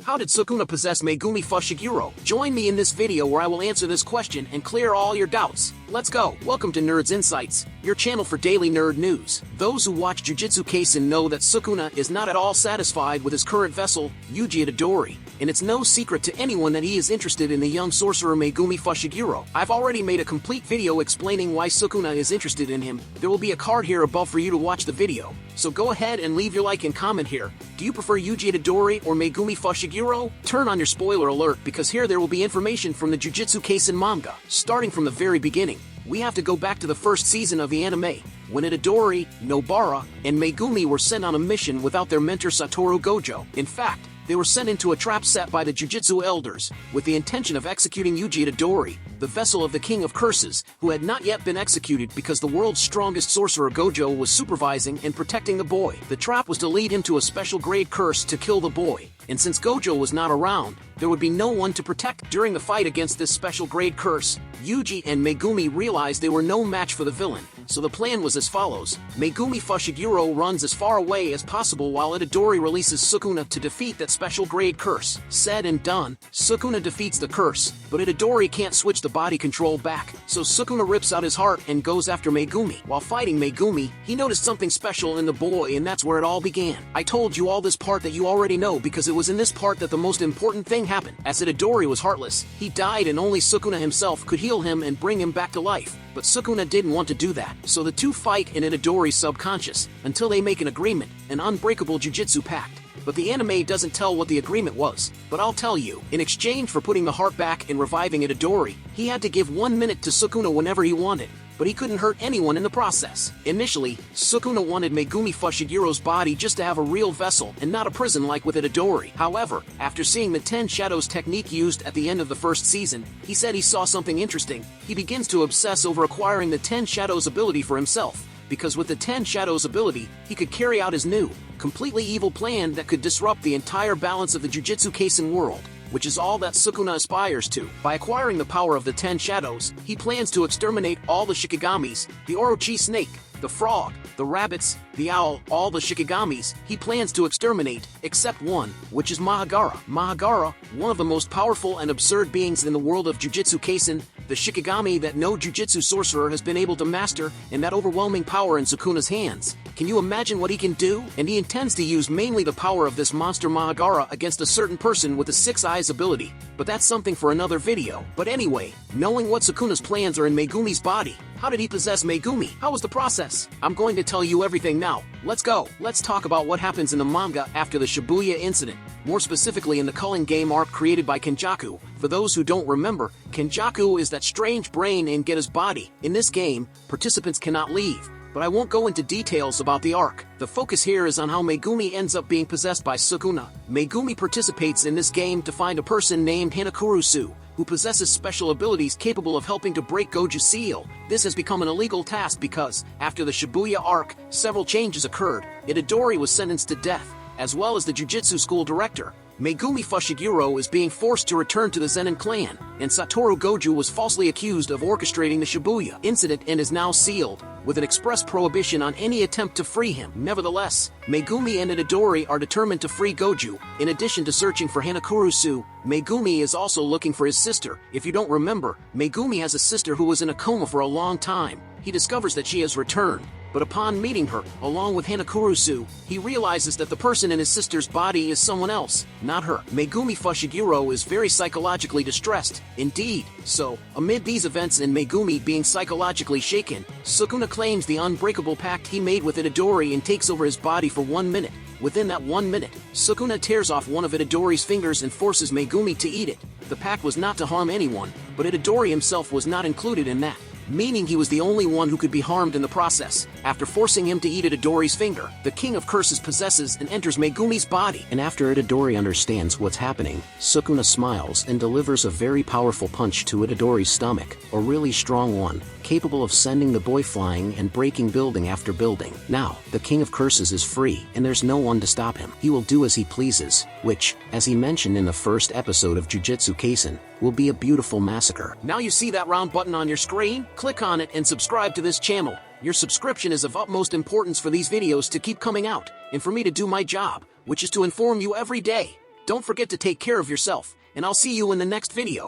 How did Sukuna possess Megumi Fushiguro? Join me in this video where I will answer this question and clear all your doubts. Let's go! Welcome to Nerd's Insights, your channel for daily nerd news. Those who watch Jujutsu Kaisen know that Sukuna is not at all satisfied with his current vessel, Yuji Itadori, and it's no secret to anyone that he is interested in the young sorcerer Megumi Fushiguro. I've already made a complete video explaining why Sukuna is interested in him. There will be a card here above for you to watch the video, so go ahead and leave your like and comment here. Do you prefer Yuji Itadori or Megumi Fushiguro? Turn on your spoiler alert because here there will be information from the Jujutsu Kaisen manga, starting from the very beginning. We have to go back to the first season of the anime, when Itadori, Nobara, and Megumi were sent on a mission without their mentor Satoru Gojo. In fact, they were sent into a trap set by the Jujutsu Elders, with the intention of executing Yuji Itadori, the vessel of the King of Curses, who had not yet been executed because the world's strongest sorcerer Gojo was supervising and protecting the boy. The trap was to lead him to a special grade curse to kill the boy, and since Gojo was not around, there would be no one to protect. During the fight against this special grade curse, Yuji and Megumi realized they were no match for the villain, so the plan was as follows. Megumi Fushiguro runs as far away as possible while Itadori releases Sukuna to defeat that special grade curse. Said and done, Sukuna defeats the curse, but Itadori can't switch the body control back, so Sukuna rips out his heart and goes after Megumi. While fighting Megumi, he noticed something special in the boy, and that's where it all began. I told you all this part that you already know because it was in this part that the most important thing happened. As Itadori was heartless, he died and only Sukuna himself could heal him and bring him back to life. But Sukuna didn't want to do that, so the two fight in Itadori's subconscious until they make an agreement, an unbreakable jujutsu pact. But the anime doesn't tell what the agreement was, but I'll tell you. In exchange for putting the heart back and reviving Itadori, he had to give 1 minute to Sukuna whenever he wanted, but he couldn't hurt anyone in the process. Initially, Sukuna wanted Megumi Fushiguro's body just to have a real vessel and not a prison like with Itadori. However, after seeing the 10 Shadows technique used at the end of the first season, he said he saw something interesting. He begins to obsess over acquiring the 10 Shadows ability for himself, because with the 10 Shadows ability, he could carry out his new, completely evil plan that could disrupt the entire balance of the Jujutsu Kaisen world, which is all that Sukuna aspires to. By acquiring the power of the 10 Shadows, he plans to exterminate all the Shikigamis, the Orochi snake, the frog, the rabbits, the owl, all the Shikigamis he plans to exterminate, except one, which is Mahagara. Mahagara, one of the most powerful and absurd beings in the world of Jujutsu Kaisen, the Shikigami that no Jujutsu sorcerer has been able to master, and that overwhelming power in Sukuna's hands. Can you imagine what he can do? And he intends to use mainly the power of this monster Mahagara against a certain person with a 6 eyes ability, but that's something for another video. But anyway, knowing what Sukuna's plans are in Megumi's body, how did he possess Megumi? How was the process? I'm going to tell you everything now. Let's go. Let's talk about what happens in the manga after the Shibuya incident, more specifically in the Culling game arc created by Kenjaku. For those who don't remember, Kenjaku is that strange brain in Getta's body. In this game, participants cannot leave, but I won't go into details about the arc. The focus here is on how Megumi ends up being possessed by Sukuna. Megumi participates in this game to find a person named Hanakurusu, who possesses special abilities capable of helping to break Goju's seal. This has become an illegal task because, after the Shibuya arc, several changes occurred. Itadori was sentenced to death, as well as the Jujutsu school director. Megumi Fushiguro is being forced to return to the Zenin clan, and Satoru Gojo was falsely accused of orchestrating the Shibuya incident and is now sealed, with an express prohibition on any attempt to free him. Nevertheless, Megumi and Itadori are determined to free Gojo. In addition to searching for Hanakurusu, Megumi is also looking for his sister. If you don't remember, Megumi has a sister who was in a coma for a long time. He discovers that she has returned, but upon meeting her, along with Hanakurusu, he realizes that the person in his sister's body is someone else, not her. Megumi Fushiguro is very psychologically distressed, indeed. So, amid these events and Megumi being psychologically shaken, Sukuna claims the unbreakable pact he made with Itadori and takes over his body for 1 minute. Within that 1 minute, Sukuna tears off one of Itadori's fingers and forces Megumi to eat it. The pact was not to harm anyone, but Itadori himself was not included in that, meaning he was the only one who could be harmed in the process. After forcing him to eat Itadori's finger, the King of Curses possesses and enters Megumi's body. And after Itadori understands what's happening, Sukuna smiles and delivers a very powerful punch to Itadori's stomach, a really strong one, capable of sending the boy flying and breaking building after building. Now, the King of Curses is free, and there's no one to stop him. He will do as he pleases, which, as he mentioned in the first episode of Jujutsu Kaisen, will be a beautiful massacre. Now you see that round button on your screen? Click on it and subscribe to this channel. Your subscription is of utmost importance for these videos to keep coming out, and for me to do my job, which is to inform you every day. Don't forget to take care of yourself, and I'll see you in the next video.